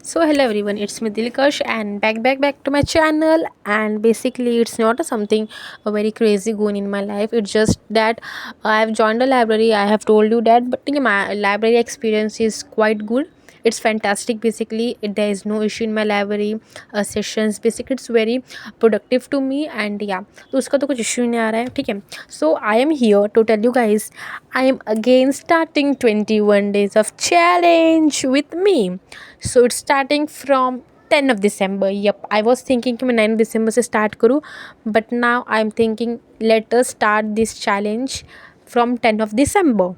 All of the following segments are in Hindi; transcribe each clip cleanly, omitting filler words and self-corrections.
So hello everyone, it's me Dilkash and back to my channel. And basically it's not a something a very crazy going in my life. It's just that I have joined a library. I have told you that, but my library experience is quite good. It's fantastic. Basically there is no issue in my library sessions. Basically it's very productive to me. And yeah, तो उसका तो कुछ इश्यू नहीं आ रहा है, ठीक है. So I am here to tell you guys I am again starting 21 days of challenge with me. So it's starting from 10 of December. Yep, I was thinking कि मैं 9 December से start करूँ, but now I'm thinking let us start this challenge from 10 of December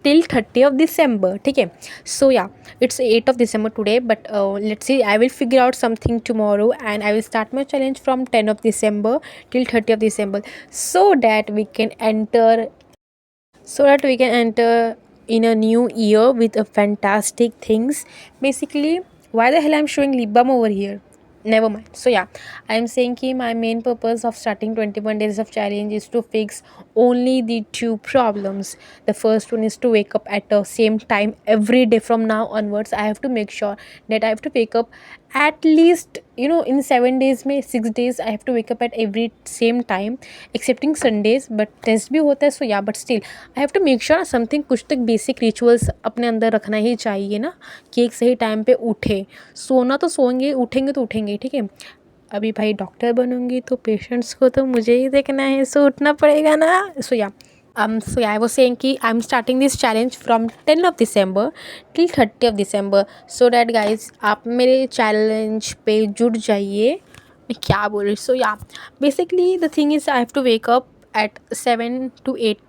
till 30 of December, ठीक है. So yeah, it's 8 of December today, but let's see, I will figure out something tomorrow and I will start my challenge from 10 of December till 30 of December, so that we can enter in a new year with a fantastic things. Basically, why the hell I'm showing lip balm over here? Never mind. So yeah, I'm saying ki my main purpose of starting 21 days of challenge is to fix only the two problems. The first one is to wake up at the same time every day from now onwards. I have to make sure that I have to wake up at least, in 7 days में 6 days I have to wake up at every same time excepting Sundays, but test भी होता है. So yeah but still I have to make sure something, कुछ तक बेसिक रिचुअल्स अपने अंदर रखना ही चाहिए ना, कि एक सही टाइम पे उठे. सोना तो सोएंगे, उठेंगे तो उठेंगे, ठीक है. अभी भाई डॉक्टर बनूंगी तो पेशेंट्स को तो मुझे ही देखना है, सो उठना पड़ेगा ना. So yeah, I was saying कि I'm starting this challenge from 10 of December till 30 of December, so that guys आप मेरे challenge पे जुड़ जाइए. मैं क्या बोल रही. So yeah, basically the thing is I have to wake up at 7 to 8,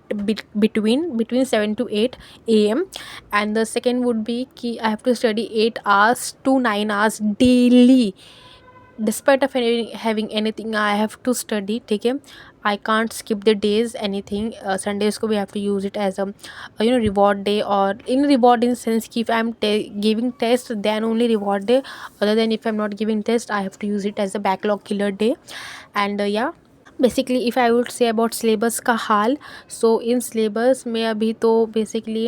between 7 to 8 a.m. And the second would be कि I have to study 8 hours to 9 hours daily. Despite of having anything I have to study, ठीक है. I can't skip the days anything. Sundays को we have to use it as a reward day, or in reward in sense कि if I'm giving test then only reward day. Other than if I'm not giving test I have to use it as a backlog killer day. And yeah, basically if I would say about syllabus का हाल, सो इन सिलेबस में अभी तो बेसिकली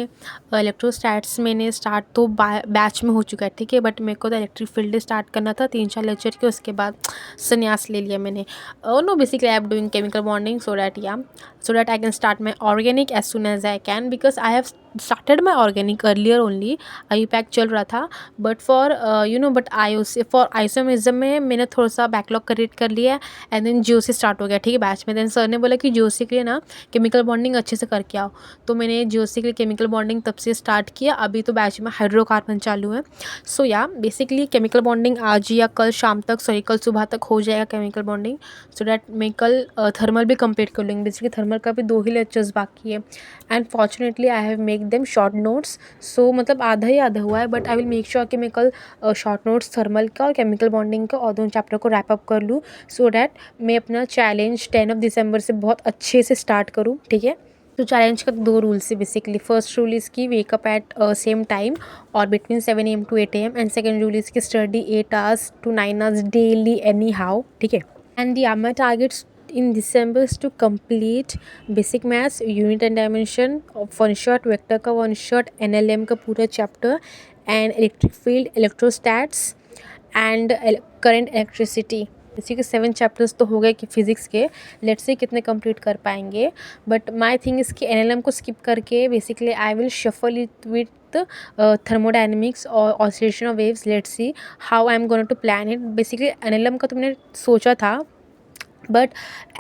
इलेक्ट्रोस्टैट्स मैंने स्टार्ट तो बैच में हो चुका है, ठीक है. बट मेरे को तो इलेक्ट्रिक फील्ड स्टार्ट करना था 3-4 लेक्चर के, उसके बाद संन्यास ले लिया मैंने. No, basically I am doing chemical bonding so that I can start my organic as soon as I can, because I have started my organic earlier only. IUPAC चल रहा था, but for but for isomerism में मैंने थोड़ा सा बैकलॉग क्रिएट कर लिया. एंड देन जीओसी स्टार्ट हो गया, ठीक है, बैच में. देन सर ने बोला कि जीओसी के लिए ना केमिकल बॉन्डिंग अच्छे से करके आओ, तो मैंने जीओसी के लिए केमिकल बॉन्डिंग तब से स्टार्ट किया. अभी तो बैच में हाइड्रोकार्बन चालू है. सो या बेसिकली केमिकल बॉन्डिंग आज या कल शाम तक, सॉरी कल सुबह तक हो जाएगा केमिकल बॉन्डिंग, सो डैट मैं कल थर्मल भी कंप्लीट कर लूँगी. बेसिकली थर्मल का भी 2 ही लेक्चर्स बाकी है. And fortunately I have make them short notes, so मतलब आधा ही आधा हुआ है, but I will make sure कि मैं कल शॉर्ट नोट्स थर्मल का और केमिकल बॉन्डिंग का और दोनों चैप्टर को रैप अप कर लूँ, सो डैट मैं अपना चैलेंज 10 ऑफ दिसंबर से बहुत अच्छे से स्टार्ट करूँ, ठीक है. तो चैलेंज का 2 रूल्स है बेसिकली. फर्स्ट रूल इज़ की वेकअप एट सेम टाइम और between 7 AM to 8 AM. And second rule is की study 8 hours to 9 hours daily any how, ठीक है. And yeah my targets in December is to complete basic maths, unit and dimension of one shot, vector का one shot, NLM का पूरा chapter, and electric field, electrostats and current electricity. इसी के 7 चैप्टर्स तो हो गए कि फिज़िक्स के. लेट्स से कितने कंप्लीट कर पाएंगे. बट माई थिंग इसकी NLM को स्किप करके basically I will shuffle it with thermodynamics और oscillation of waves. Let's see how I am going to plan it. Basically NLM का तो मैंने सोचा था, बट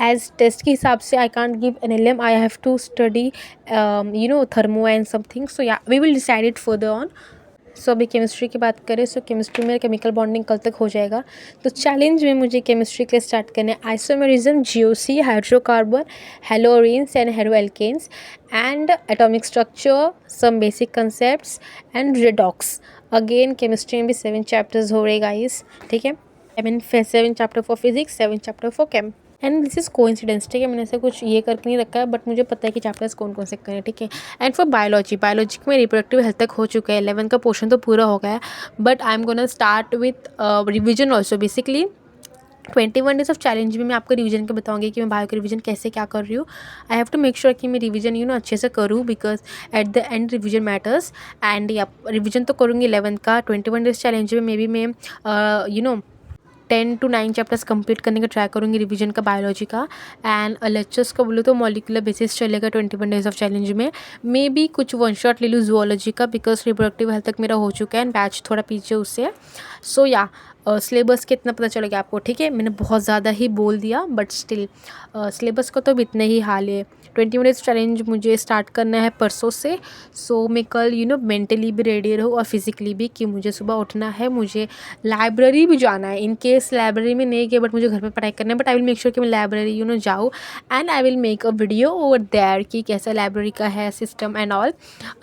एज टेस्ट के हिसाब से I can't give NLM. I have to study thermo and something. So yeah we will decide it further on. So अभी केमिस्ट्री की बात करें, सो केमिस्ट्री में केमिकल बॉन्डिंग कल तक हो जाएगा. तो चैलेंज में मुझे केमिस्ट्री के लिए स्टार्ट करना है isomerism, GOC, hydrocarbon, haloarenes and haloalkanes, and atomic structure, some basic concepts and redox. Again chemistry में भी 7 चैप्टर्स हो रहे गाइस, ठीक है. I mean 7 chapter for physics, 7 chapter for chem. And this is coincidence, ठीक है. मैंने ऐसा कुछ ये करके नहीं रखा है, बट मुझे पता है कि चैप्टर्स कौन कौन से करें, ठीक है. एंड फॉर बायोलॉजी में रिप्रोडक्टिव हेल्थ तक हो चुका है. 11 का पोर्शन तो पूरा हो गया है, but I am gonna start with revision also. Basically 21 days of challenge में मैं आपको रिवीजन के बताऊंगी कि मैं बायो के रिवीजन कैसे क्या कर रही हूँ. I have to make sure कि मैं रिवीजन अच्छे से करूँ, because at the end revision matters. And yeah revision तो करूँगी 11th का. 21 डेज चैलेंज में मे बी मैं 10 to 9 चैप्टर्स कंप्लीट करने का ट्राई करूँगी रिवीजन का बायोलॉजी का. एंड लेक्चर्स का बोलूँ तो मॉलिकुलर बेसिस चलेगा 21 डेज ऑफ चैलेंज में. मे बी कुछ वन शॉट ले लूँ जूलॉजी का, बिकॉज रिप्रोडक्टिव हेल्थ तक मेरा हो चुका है एंड बैच थोड़ा पीछे उससे. सो या सिलेबस का इतना पता चलेगा आपको. ठीक है, मैंने बहुत ज़्यादा ही बोल दिया, बट स्टिल सिलेबस का तो अब इतना ही हाल है. 21 डेज चैलेंज मुझे स्टार्ट करना है परसों से. सो मैं कल मेंटली भी रेडी रहूँ और फिज़िकली भी, कि मुझे सुबह उठना है, मुझे लाइब्रेरी भी जाना है. इन केस लाइब्रेरी में नहीं गया बट मुझे घर पे पढ़ाई करना है, but I will make sure कि मैं लाइब्रेरी जाऊँ. And I will make a video over there कि कैसा लाइब्रेरी का है system and all.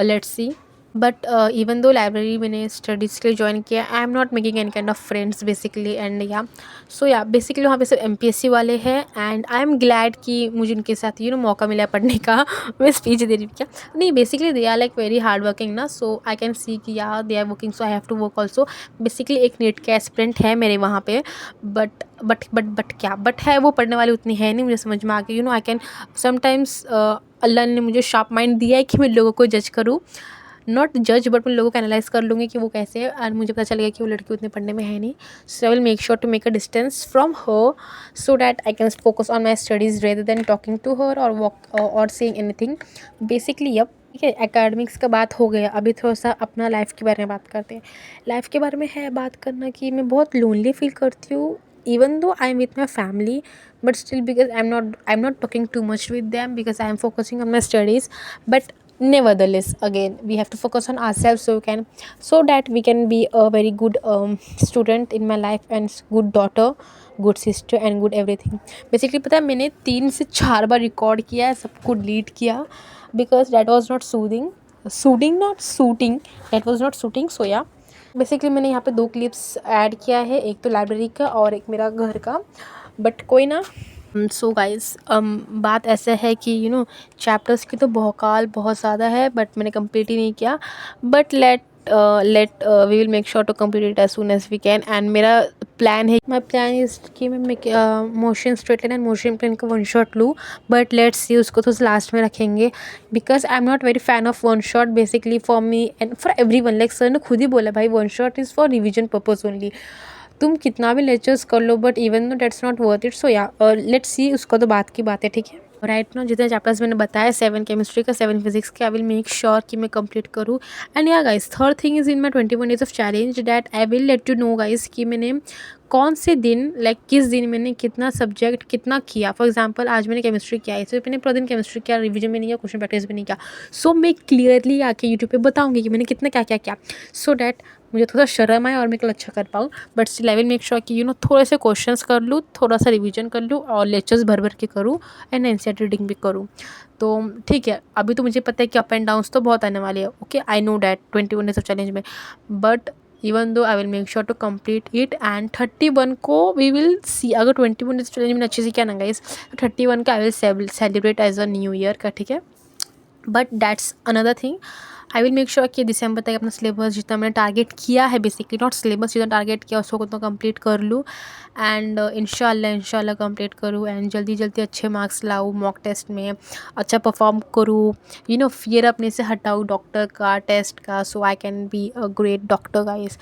Let's see. But even though library मैंने स्टडीज़ के लिए ज्वाइन किया, I am not making any kind of friends basically. And yeah so या बेसिकली वहाँ पे सब MPSC वाले हैं. एंड आई एम ग्लैड कि मुझे उनके साथ मौका मिला पढ़ने का. मैं स्पीच दे रही हूँ क्या, नहीं, basically they are like very hard working ना. सो आई कैन सी कि yeah they are working, so I have to work also. Basically एक नीट का एस्पिरेंट है मेरे वहाँ पे. बट है वो पढ़ने वाली उतनी है नहीं. मुझे समझ में आ गई आई कैन समटाइम्स. अल्लाह ने मुझे शार्प माइंड दिया है कि मैं लोगों को जज करूँ, नॉट जज बट मैं लोगों को एनालाइज कर लूँगी कि वो कैसे है. और मुझे पता चलेगा कि वो लड़की उतने पढ़ने में है नहीं. So I will make sure to make a distance from her, so that I can focus on my studies rather than talking to her और वॉक और सेइंग एनीथिंग. बेसिकली अब ठीक है, एकेडमिक्स का बात हो गया. अभी थोड़ा सा अपना लाइफ के बारे में बात करते हैं. लाइफ के बारे में है बात करना कि मैं बहुत लोनली फील करती हूँ, even though I'm with my family, but still because I'm not talking too much with them because I am focusing on my studies. But nevertheless, again we have to focus on ourselves, so that we can be a very good student in my life and good daughter, good sister and good everything. Basically पता है मैंने 3 से 4 बार रिकॉर्ड किया है, सबको डिलीट किया, because that was not suiting, that was not suiting. So yeah, basically मैंने यहाँ पे 2 क्लिप्स ऐड किया है, एक तो लाइब्रेरी का और एक मेरा घर का. बट कोई ना. सो गाइस, बात ऐसा है कि चैप्टर्स की तो बहुत ज़्यादा है, बट मैंने कंप्लीट ही नहीं किया. But let we will make sure to complete it as soon as we can. And मेरा माई प्लान इज़ कि मैं motion straight line and motion plane का वन शॉट लूँ. बट लेट्स सी, उसको तो लास्ट में रखेंगे, because I am not very fan of one shot basically for me and for everyone. Like sir ने खुद ही बोला, भाई one shot is for revision purpose only. तुम कितना भी लेक्चर्स कर लो, but even though that's not worth it. So yeah let's सी, उसका तो बात की बात है. ठीक है, राइट ना, जितने चैप्टर्स मैंने बताया, 7 केमिस्ट्री का, 7 फिजिक्स का, आई विल मेक श्योर कि मैं कंप्लीट करूँ. एंड या guys, third thing is in my 21 days of challenge that I will let you know guys कि मैंने कौन से दिन, लाइक किस दिन मैंने कितना सब्जेक्ट कितना किया. फॉर एग्जाम्पल आज मैंने केमिस्ट्री किया है, इससे मैंने पूरा दिन केमिस्ट्री किया, रिविजन भी नहीं किया, क्वेश्चन प्रैक्टिस भी नहीं किया. सो मैं क्लियरली आके यूट्यूब पे बताऊंगी कि मैंने कितना क्या क्या किया, सो डैट मुझे थोड़ा शर्म आए और मैं कल अच्छा कर पाऊँ. But still I will make sure कि थोड़े से क्वेश्चंस कर लूँ, थोड़ा सा रिवीजन कर लूँ और लेक्चर्स भर के करूँ एंड एनसीईआरटी रीडिंग भी करूँ. तो ठीक है, अभी तो मुझे पता है कि अप एंड डाउन्स तो बहुत आने वाले हैं. Okay, I know that 21 days of challenge में, but even though I will make sure to complete it. And 31 को वी विल सी, अगर 21 डेज चैलेंज मैंने अच्छे से किया ना गाइस, 31 का I will celebrate as a new year का. ठीक है, but that's another thing. I will make sure कि दिसंबर तक अपना सिलेबस जितना मैंने टारगेट किया है, बेसिकली नॉट सिलेबस, जितना टारगेट किया उसको तो कंप्लीट कर लूँ. एंड इंशाल्लाह कंप्लीट करूँ एंड जल्दी अच्छे मार्क्स लाऊँ, मॉक टेस्ट में अच्छा परफॉर्म करूँ, फियर अपने से हटाऊँ डॉक्टर का, टेस्ट का, so I can be a great doctor guys.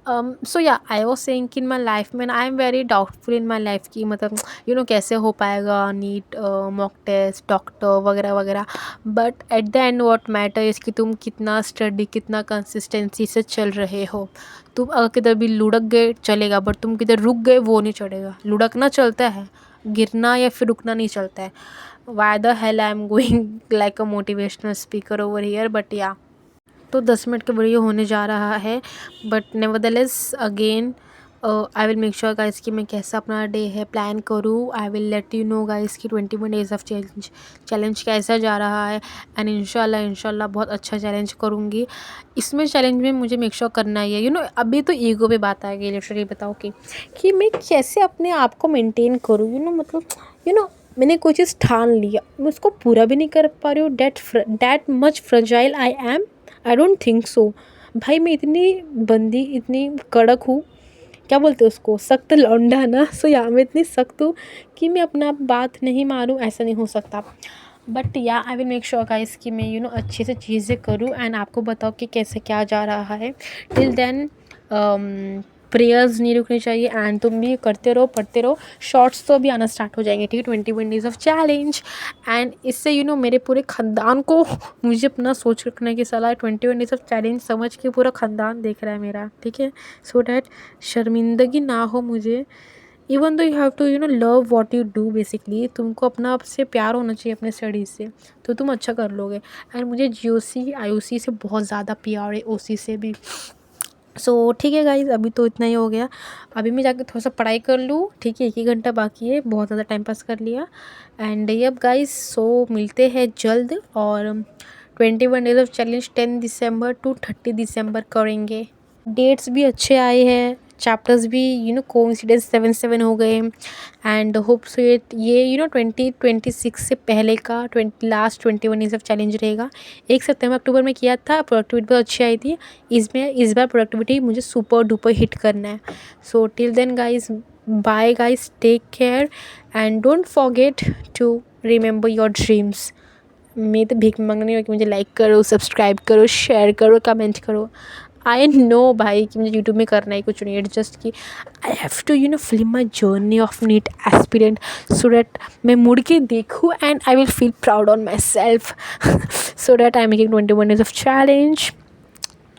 So yeah I was saying कि इन माई लाइफ में I am very doubtful in my life की, मतलब कैसे हो पाएगा नीट, मॉक टेस्ट, डॉक्टर वगैरह वगैरह. But at the and what matter is कि तुम कितना स्टडी, कितना कंसिस्टेंसी से चल रहे हो. तुम अगर किधर भी लुढ़क गए चलेगा, बट तुम किधर रुक गए वो नहीं चलेगा. लुढ़कना चलता है, गिरना या फिर रुकना नहीं चलता है. Why the hell I am going like a motivational speaker over here. But या, तो 10 मिनट का वीडियो होने जा रहा है, but nevertheless again I will make sure guys कि मैं कैसा अपना डे है प्लान करूँ. I will let you know guys कि 21 डेज ऑफ चैलेंज कैसा जा रहा है. एंड इंशाल्लाह बहुत अच्छा चैलेंज करूँगी. इसमें चैलेंज में मुझे मेक श्योर करना ही है. अभी तो ईगो पे बात आ गई. लिटरली बताओ कि मैं कैसे अपने आप को मेंटेन करूँ. मतलब मैंने कोई चीज़ ठान लिया, मैं उसको पूरा भी नहीं कर पा रही हूँ. That much fragile I am. I don't think so. भाई मैं इतनी बंदी, इतनी कड़क हूँ क्या बोलते हैं उसको, सख्त लौंडा ना। सो या मैं इतनी सख्त हूँ कि मैं अपना बात नहीं मारूँ, ऐसा नहीं हो सकता। बट या आई विल मेक श्योर गाइस कि मैं अच्छे से चीज़ें करूँ एंड आपको बताओ कि कैसे क्या जा रहा है। टिल देन प्रेयर्स नहीं रुकनी चाहिए एंड तुम भी करते रहो, पढ़ते रहो। शॉर्ट्स तो अभी आना स्टार्ट हो जाएंगे, ठीक है, 21 डेज़ ऑफ चैलेंज। एंड इससे मेरे पूरे ख़ानदान को मुझे अपना सोच रखने की सलाह है। 21 डेज़ ऑफ चैलेंज समझ के पूरा ख़ानदान देख रहा है मेरा, ठीक है, सो डैट शर्मिंदगी ना हो मुझे। Even though you have to love what you do. Basically तुमको अपना आपसे प्यार होना चाहिए अपने स्टडीज़ से, तो तुम अच्छा कर लोगे। एंड मुझे GOC IOC से बहुत ज़्यादा प्यार है, OC से भी। सो ठीक है गाइज, अभी तो इतना ही हो गया। अभी मैं जाके थोड़ा सा पढ़ाई कर लूँ, ठीक है, 1 ही घंटा बाकी है, बहुत ज़्यादा टाइम पास कर लिया। एंड अब गाइज सो मिलते हैं जल्द, और 21 डेज ऑफ चैलेंज 10 दिसंबर टू 30 दिसंबर करेंगे। डेट्स भी अच्छे आए हैं, चैप्टर्स भी कोइंसिडेंस 7 हो गए। एंड होप सो ये 2026 से पहले का लास्ट 21 डेज ऑफ चैलेंज रहेगा। 1 सितंबर अक्टूबर में किया था, प्रोडक्टिविटी बहुत अच्छी आई थी। इस बार प्रोडक्टिविटी मुझे सुपर डुपर हिट करना है। So till then guys, bye guys, take care and don't forget to remember your dreams. मैं तो भीख मांगनी हो कि मुझे लाइक करो, सब्सक्राइब करो, शेयर करो, कमेंट करो। आई नो भाई कि मुझे यूट्यूब में करना है कुछ नहीं, इट्स जस्ट कि I have to film my journey of NEET aspirant, so that मैं मुड़ के देखूँ and I will feel proud on myself. So that I am making 21 days of challenge.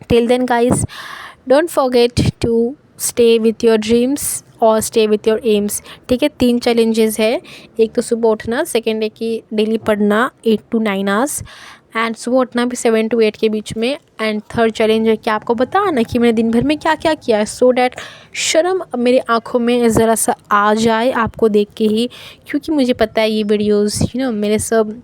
Till then guys, don't forget to stay with your dreams और स्टे विथ योर एम्स, ठीक है। 3 चैलेंजेस है, एक तो सुबह उठना, सेकेंड है कि डेली पढ़ना 8 to 9 आवर्स, एंड सुबह उठना भी 7 to 8 के बीच में। एंड थर्ड चैलेंज है कि आपको बताना कि मैंने दिन भर में क्या क्या किया है, सो डैट शर्म मेरे आँखों में ज़रा सा आ जाए आपको देख के ही, क्योंकि मुझे पता है ये वीडियोज़ मेरे सब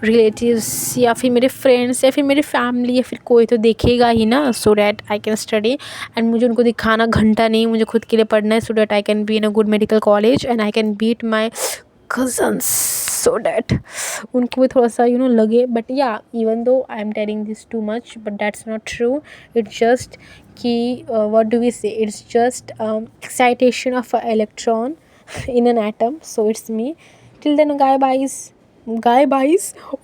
रिलेटिव्स या फिर मेरे फ्रेंड्स या फिर मेरी फैमिली या फिर कोई तो देखेगा ही ना, सो that I can study. And मुझे उनको दिखाना घंटा नहीं, मुझे खुद के लिए पढ़ना है, so that I can be in a good medical college and I can beat my cousins, so that उनको भी थोड़ा सा लगे। But yeah even though I am telling this too much, but that's not true. It's just कि what do we say, it's just excitation of a electron in an atom, so it's me. Till then guy byes,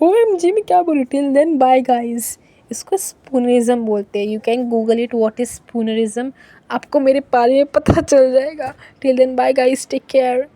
OMG मैं क्या बोलूँ, टिल देन बाय गाइस। इसको स्पूनरिज्म बोलते हैं, you can Google it what is spoonerism, आपको मेरे बारे में पता चल जाएगा। Till then bye guys, take care.